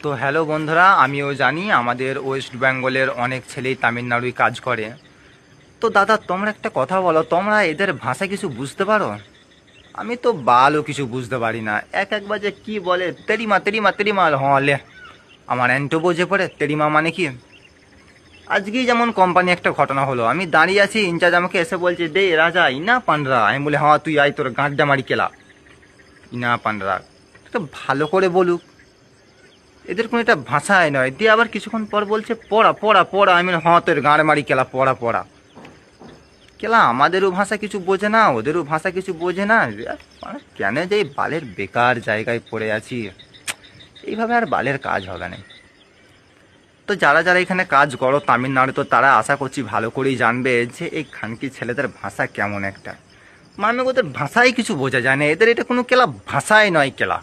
তো হ্যালো বন্ধুরা, আমিও জানি আমাদের ওয়েস্ট বেঙ্গলের অনেক ছেলেই তামিলনাড়ুয় কাজ করে। তো দাদা, তোমরা একটা কথা বলো, তোমরা এদের ভাষা কিছু বুঝতে পারো? আমি তো বালও কিছু বুঝতে পারি না। একবার যে কি বলে, তেরিমা তেরিমা তেরিমা, হলে আমার অ্যান্টো বোঝে পড়ে তেরিমা মানে কি। আজকেই যেমন কোম্পানি একটা ঘটনা হলো, আমি দাঁড়িয়ে আছি, ইনচার্জ আমাকে এসে বলছে, দে রাজা ইনা পান্ডরা। আমি বলে, হ্যাঁ তুই আয়, তোর গাঁটটা মারি কেলা ইনা পান্ডরা। তো ভালো করে বলুক, এদের কোনো একটা ভাষাই নয়। দিয়ে আবার কিছুক্ষণ পর বলছে পড়া পড়া পড়া। আমি বলি, হ্যাঁ তোর গাঁড় মারি কেলা পড়া পড়া কেলা। আমাদেরও ভাষা কিছু বোঝে না, ওদেরও ভাষা কিছু বোঝে না। কেন যে এই বালের বেকার জায়গায় পড়ে আছি, এইভাবে আর বালের কাজ হবে না। তো যারা যারা এখানে কাজ করো তামিলনাড়ু, তো তারা আশা করছি ভালো করেই জানবে যে এই খানকি ছেলেদের ভাষা কেমন একটা, মানে ওদের ভাষাই কিছু বোঝা যায় না। এদের এটা কোনো কেলা ভাষাই নয় কেলা।